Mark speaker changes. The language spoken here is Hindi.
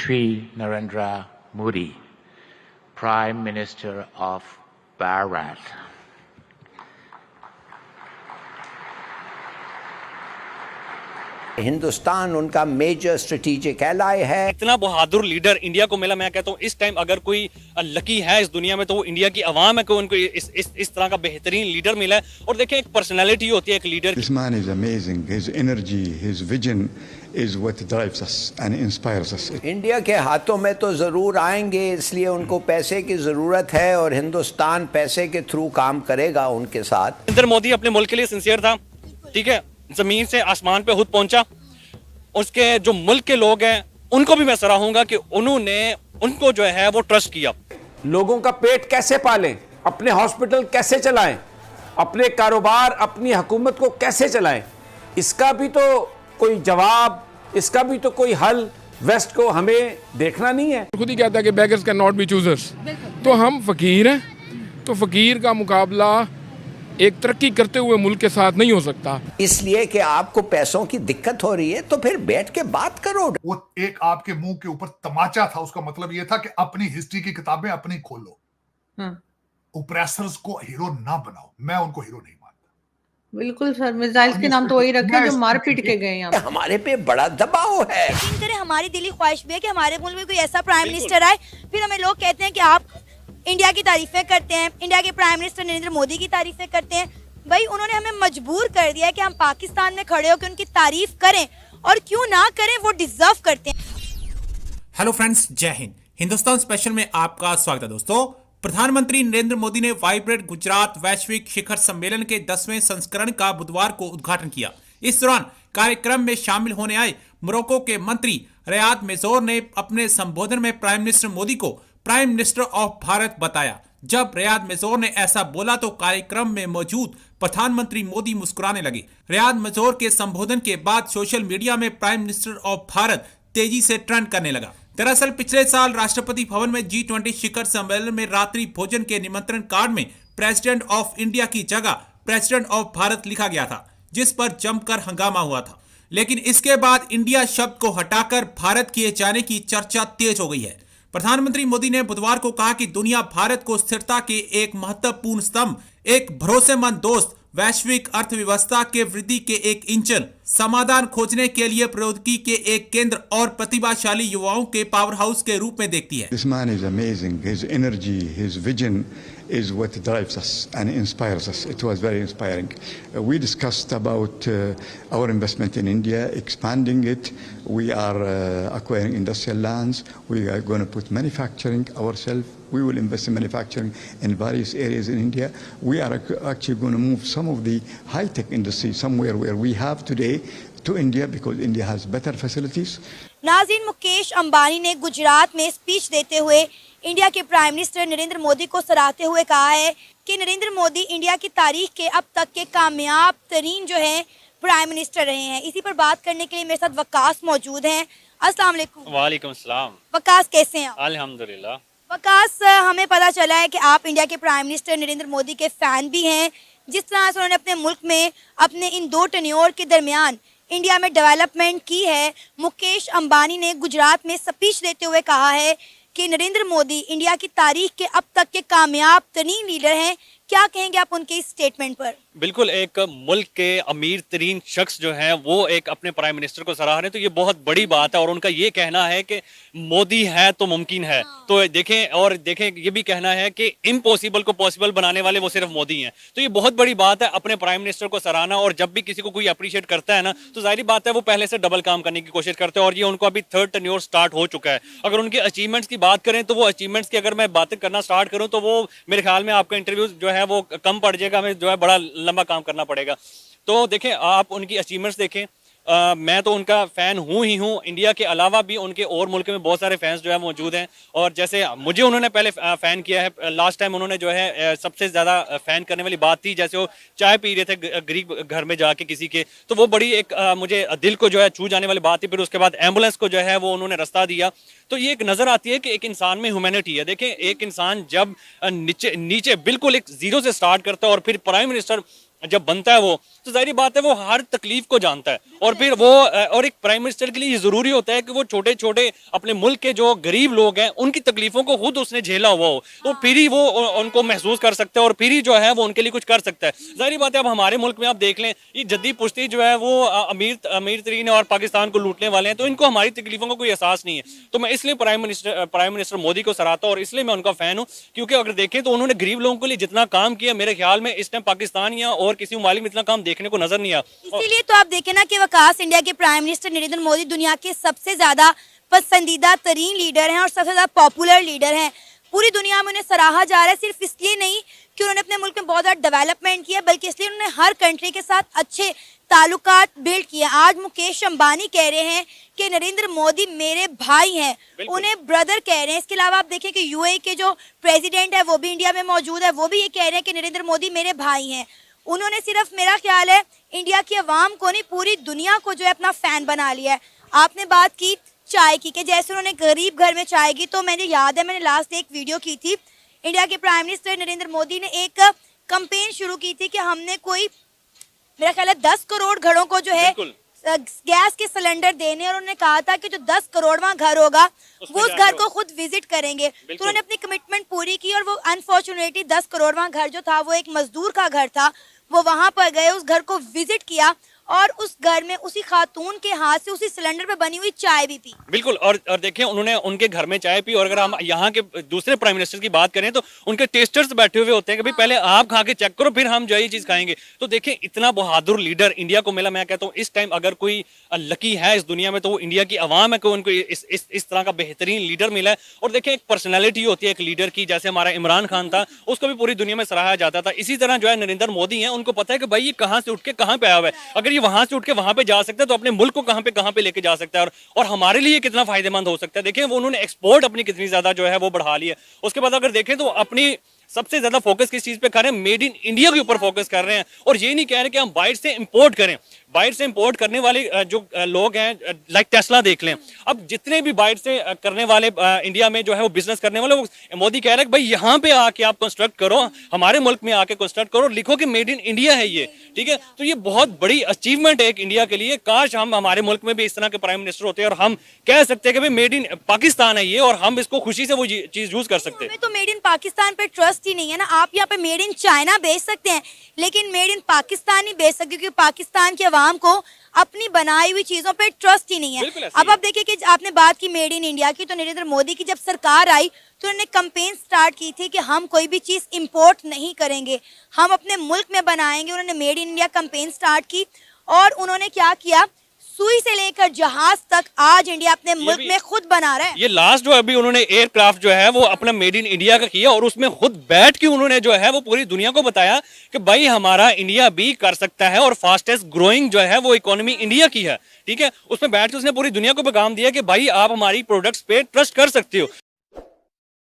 Speaker 1: Shri Narendra Modi, Prime Minister of Bharat.
Speaker 2: Hindustan उनका मेजर स्ट्रेटेजिक एलाय है।
Speaker 3: इतना बहादुर लीडर इंडिया को मिला, मैं कहता हूँ इस टाइम अगर कोई लकी है इस दुनिया में तो वो इंडिया की आवाम है कि उनको इस तरह का बेहतरीन लीडर मिला है। और देखें एक पर्सनालिटी होती है एक leader.
Speaker 4: This man is amazing. His energy, his vision is what drives us and inspires us.
Speaker 2: India के हाथों में तो जरूर आएंगे, इसलिए उनको पैसे की जरूरत है और हिंदुस्तान पैसे के थ्रू काम करेगा उनके साथ।
Speaker 3: नरेंद्र मोदी अपने मुल्क के लिए सिंसियर था, ठीक है, जमीन से आसमान पे खुद पहुंचा। उसके जो मुल्क के लोग हैं उनको भी मैं सराहूंगा कि उन्होंने उनको जो है वो ट्रस्ट किया।
Speaker 5: लोगों का पेट कैसे पालें, अपने हॉस्पिटल कैसे चलाएं, अपने कारोबार, अपनी हुकूमत को कैसे चलाएं, इसका भी तो कोई जवाब, इसका भी तो कोई हल वेस्ट को हमें देखना नहीं है।
Speaker 6: खुद ही कहता है कि beggars can not be choosers. तो हम फकीर हैं, तो फकीर का मुकाबला एक तरक्की करते हुए मुल्क के साथ नहीं हो सकता।
Speaker 2: इसलिए कि आपको पैसों की दिक्कत हो रही है तो फिर बैठ के बात करो।
Speaker 7: वो एक आपके मुंह के ऊपर तमाचा था, उसका मतलब ये था कि अपनी हिस्ट्री की किताबें अपनी खोलो। ओप्रेसर्स को हीरो ना बनाओ। मैं उनको हीरो नहीं मानता।
Speaker 8: बिल्कुल सर, मिसाइल्स के नाम तो वही रखे जो मार पीट के गए हैं।
Speaker 2: हमारे पे बड़ा दबाव है।
Speaker 9: यकीन करें हमारी दिली ख्वाहिश भी है कि हमारे मुल्क में कोई ऐसा प्राइम मिनिस्टर आए। फिर हमें लोग कहते हैं कि आप इंडिया की तारीफें करते हैं, इंडिया के प्राइम मिनिस्टर नरेंद्र मोदी की तारीफें करते हैं। भाई उन्होंने हमें मजबूर कर दिया है कि हम पाकिस्तान में खड़े होकर उनकी तारीफ करें, और क्यों ना करें, वो डिजर्व करते हैं।
Speaker 10: हेलो फ्रेंड्स, जय हिंद। हिंदुस्तान स्पेशल में आपका स्वागत है दोस्तों। प्रधानमंत्री नरेंद्र मोदी ने वाइब्रेंट गुजरात वैश्विक शिखर सम्मेलन के 10वें संस्करण का बुधवार को उद्घाटन किया। इस दौरान कार्यक्रम में शामिल होने आए मोरक्को के मंत्री रियाद मेजोर ने अपने संबोधन में प्राइम मिनिस्टर मोदी को प्राइम मिनिस्टर ऑफ भारत बताया। जब रियाद मेजोर ने ऐसा बोला तो कार्यक्रम में मौजूद प्रधानमंत्री मोदी मुस्कुराने लगे। रियाद मेजोर के संबोधन के बाद सोशल मीडिया में प्राइम मिनिस्टर ऑफ भारत तेजी से ट्रेंड करने लगा। दरअसल पिछले साल राष्ट्रपति भवन में G20 शिखर सम्मेलन में रात्रि भोजन के निमंत्रण कार्ड में प्रेसिडेंट ऑफ इंडिया की जगह प्रेसिडेंट ऑफ भारत लिखा गया था, जिस पर जमकर हंगामा हुआ था। लेकिन इसके बाद इंडिया शब्द को हटाकर भारत किए जाने की चर्चा तेज हो गई है। प्रधानमंत्री मोदी ने बुधवार को कहा कि दुनिया भारत को स्थिरता के एक महत्वपूर्ण स्तंभ, एक भरोसेमंद दोस्त, वैश्विक अर्थव्यवस्था के वृद्धि के एक इंजन, समाधान खोजने के लिए प्रौद्योगिकी के एक केंद्र और प्रतिभाशाली युवाओं के पावर हाउस के रूप में देखती है।
Speaker 4: This man is amazing. His energy, his vision is what drives us and inspires us. It was very inspiring. We discussed about our investment in India, expanding it. We are acquiring industrial lands. We are going to put manufacturing ourselves. We will invest in manufacturing in various areas in India. We are actually going to move some of the high-tech industry somewhere where we have today to India because India has better facilities.
Speaker 9: नाज़रीन, मुकेश अंबानी ने गुजरात में स्पीच देते हुए इंडिया के प्राइम मिनिस्टर नरेंद्र मोदी को सराहते हुए कहा है कि नरेंद्र मोदी इंडिया की तारीख के अब तक के कामयाब तरीन जो है प्राइम मिनिस्टर रहे हैं। इसी पर बात करने के लिए मेरे साथ वकास मौजूद हैं। अस्सलाम वालेकुम।
Speaker 3: वालेकुम सलाम।
Speaker 9: वकास, कैसे हैं आप?
Speaker 3: अल्हम्दुलिल्लाह।
Speaker 9: वकास, हमें पता चला है कि आप इंडिया के प्राइम मिनिस्टर नरेंद्र मोदी के फैन भी हैं। जिस तरह से उन्होंने अपने मुल्क में अपने इन दो टेन्योर के दरमियान इंडिया में डेवलपमेंट की है, मुकेश अंबानी ने गुजरात में स्पीच देते हुए कहा है कि नरेंद्र मोदी इंडिया की तारीख के अब तक के कामयाब तरीन लीडर हैं। क्या कहेंगे आप उनके इस स्टेटमेंट पर?
Speaker 3: बिल्कुल, एक मुल्क के अमीर तरीन शख्स जो है वो एक अपने प्राइम मिनिस्टर को सराह रहे हैं, तो ये बहुत बड़ी बात है। और उनका ये कहना है कि मोदी है तो मुमकिन है। तो देखें ये भी कहना है कि इम्पॉसिबल को पॉसिबल बनाने वाले वो सिर्फ मोदी हैं। तो ये बहुत बड़ी बात है अपने प्राइम मिनिस्टर को सराहना। और जब भी किसी को कोई अप्रिशिएट करता है ना, तो जाहिर बात है वो पहले से डबल काम करने की कोशिश करते हैं। और ये उनको अभी थर्ड टेन्योर स्टार्ट हो चुका है। अगर उनके अचीवमेंट्स की बात करें तो वो अचीवमेंट्स की अगर मैं बातें करना स्टार्ट करूँ तो वो मेरे ख्याल में आपका इंटरव्यू जो है वो कम पड़ जाएगा, हमें जो है बड़ा लंबा काम करना पड़ेगा। तो देखें, आप उनकी अचीवमेंट्स देखें। मैं तो उनका फ़ैन हूँ ही हूँ। इंडिया के अलावा भी उनके और मुल्क में बहुत सारे फैंस जो है मौजूद हैं। और जैसे मुझे उन्होंने पहले फ़ैन किया है, लास्ट टाइम उन्होंने जो है सबसे ज़्यादा फ़ैन करने वाली बात थी, जैसे वो चाय पी रहे थे गरीब घर में जाके किसी के, तो वो बड़ी एक मुझे दिल को जो है छू जाने वाली बात थी। फिर उसके बाद एम्बुलेंस को जो है वो उन्होंने रास्ता दिया। तो ये एक नज़र आती है कि एक इंसान में ह्यूमैनिटी है। देखें, एक इंसान जब नीचे बिल्कुल एक जीरो से स्टार्ट करता है और फिर प्राइम मिनिस्टर जब बनता है वो, तो जाहिर बात है वो हर तकलीफ को जानता है। और फिर वो और एक प्राइम मिनिस्टर के लिए ये जरूरी होता है कि वो छोटे छोटे अपने मुल्क के जो गरीब लोग हैं उनकी तकलीफों को खुद उसने झेला हुआ हो, तो फिर ही वो उनको महसूस कर सकता है और फिर ही जो है वो उनके लिए कुछ कर सकता है। जाहिर बात है अब हमारे मुल्क में आप देख लें, ये जद्दी पुश्ती जो है वो अमीर तरीन और पाकिस्तान को लूटने वाले हैं, तो इनको हमारी तकलीफों का कोई एहसास नहीं है। तो मैं इसलिए प्राइम मिनिस्टर मोदी को सराहता हूं और इसलिए मैं उनका फैन हूं, क्योंकि अगर देखें तो उन्होंने गरीब लोगों के लिए जितना काम किया, मेरे ख्याल में इस टाइम पाकिस्तान या और किसी ममालिक में इतना काम देखने को नजर नहीं आया।
Speaker 9: इसीलिए तो आप देखें ना कि वकास इंडिया के प्राइम मिनिस्टर नरेंद्र मोदी दुनिया के सबसे ज्यादा पसंदीदा तरीन लीडर हैं और सबसे ज्यादा पॉपुलर लीडर हैं। पूरी दुनिया में उन्हें सराहा जा रहा है, सिर्फ इसलिए नहीं कि उन्होंने अपने मुल्क में बहुत ज्यादा डेवलपमेंट किया, बल्कि इसलिए उन्होंने हर कंट्री के साथ अच्छे ताल्लुकात बिल्ड किए। आज मुकेश अंबानी कह रहे हैं कि नरेंद्र मोदी मेरे भाई हैं, उन्हें ब्रदर कह रहे हैं। इसके अलावा आप देखें कि यूएई के जो प्रेसिडेंट है वो भी इंडिया में मौजूद है, वो भी ये कह रहे हैं कि नरेंद्र मोदी मेरे भाई हैं। उन्होंने सिर्फ, मेरा ख्याल है, इंडिया की अवाम को नहीं पूरी दुनिया को जो है अपना फैन बना लिया है। आपने बात की चाय की कि जैसे उन्होंने गरीब घर में चाय की, तो मुझे याद है मैंने लास्ट एक वीडियो की थी, इंडिया के प्राइम मिनिस्टर नरेंद्र मोदी ने एक कैंपेन शुरू की थी कि हमने कोई, मेरा ख्याल है 10 करोड़ घरों को जो है गैस के सिलेंडर देने, और उन्होंने कहा था कि जो 10 करोड़वां घर होगा वो उस घर को खुद विजिट करेंगे। तो उन्होंने अपनी कमिटमेंट पूरी की और वो अनफॉर्चुनेटली 10 करोड़वां घर जो था वो एक मजदूर का घर था, वो वहां पर गए, उस घर को विजिट किया और उस घर में उसी खातून के हाथ से उसी सिलेंडर पे बनी हुई चाय भी पी।
Speaker 3: बिल्कुल, और देखिए उन्होंने उनके घर में चाय पी। और अगर हम यहाँ के दूसरे प्राइम मिनिस्टर की बात करें तो उनके टेस्टर्स बैठे हुए होते हैं कि भाई पहले आप खा के चेक करो फिर हम जो है ये चीज खाएंगे। तो देखिए इतना बहादुर लीडर इंडिया को मिला। मैं कहता हूँ इस टाइम अगर कोई लकी है इस दुनिया में तो वो इंडिया की आवाम है कि उनको इस तरह का बेहतरीन लीडर मिला है। और देखिए एक पर्सनैलिटी होती है एक लीडर की, जैसे हमारा इमरान खान था, उसको भी पूरी दुनिया में सराहा जाता था। इसी तरह जो है नरेंद्र मोदी है, उनको पता है कि भाई ये कहाँ से उठ के कहाँ पे आया हुआ है, अगर ये वहां से उठ के वहां पे जा सकता है तो अपने मुल्क को कहां पे लेके जा सकता है और हमारे लिए कितना फायदेमंद हो सकता है। देखिए वो उन्होंने एक्सपोर्ट अपनी कितनी ज्यादा जो है वो बढ़ा ली है। उसके बाद अगर देखें तो अपनी सबसे ज्यादा फोकस किस चीज पे कर रहे हैं, मेड इन इंडिया के ऊपर फोकस कर रहे हैं। और ये नहीं कह रहे कि हम बाहर से इंपोर्ट करें। बाहर से इंपोर्ट करने वाले जो लोग हैं, लाइक टेस्ला देख लें, अब जितने भी बाहर से करने वाले इंडिया में जो है वो बिजनेस करने वाले, वो मोदी कह रहे हैं कि भाई यहाँ पे आके आप कंस्ट्रक्ट करो, हमारे मुल्क में आके कंस्ट्रक्ट करो, लिखो कि मेड इन इंडिया है ये, ठीक है। तो ये बहुत बड़ी अचीवमेंट है एक इंडिया के लिए। काश हम हमारे मुल्क में भी इस तरह के प्राइम मिनिस्टर होते और हम कह सकते हैं कि भाई मेड इन पाकिस्तान है ये, और हम इसको खुशी से वो चीज यूज कर सकते हैं।
Speaker 9: तो मेड इन पाकिस्तान पे ट्रस्ट ही नहीं है ना। आप यहाँ पे मेड इन चाइना बेच सकते हैं लेकिन मेड इन पाकिस्तान नहीं बेच सकते, क्योंकि पाकिस्तान की आवाम को अपनी बनाई हुई चीजों पे ट्रस्ट ही नहीं है। अब आप देखिए कि आपने बात की मेड इन इंडिया की, तो नरेंद्र मोदी की जब सरकार आई तो उन्होंने कैंपेन स्टार्ट की थी कि हम कोई भी चीज इंपोर्ट नहीं करेंगे, हम अपने मुल्क में बनाएंगे। उन्होंने made in India campaign start की और उन्होंने क्या किया, सुई से लेकर जहाज तक आज इंडिया अपने मुल्क में खुद बना रहा है।
Speaker 3: ये लास्ट जो अभी उन्होंने एयरक्राफ्ट जो है वो अपना मेड इन इंडिया का किया और उसमें खुद बैठ के उन्होंने जो है वो पूरी दुनिया को बताया कि भाई हमारा इंडिया भी कर सकता है और फास्टेस्ट ग्रोइंग जो है वो इकोनॉमी इंडिया की है, ठीक है। उसमें बैठ के उसने पूरी दुनिया को पैगाम दिया कि भाई आप हमारी प्रोडक्ट्स पे ट्रस्ट कर सकते हो।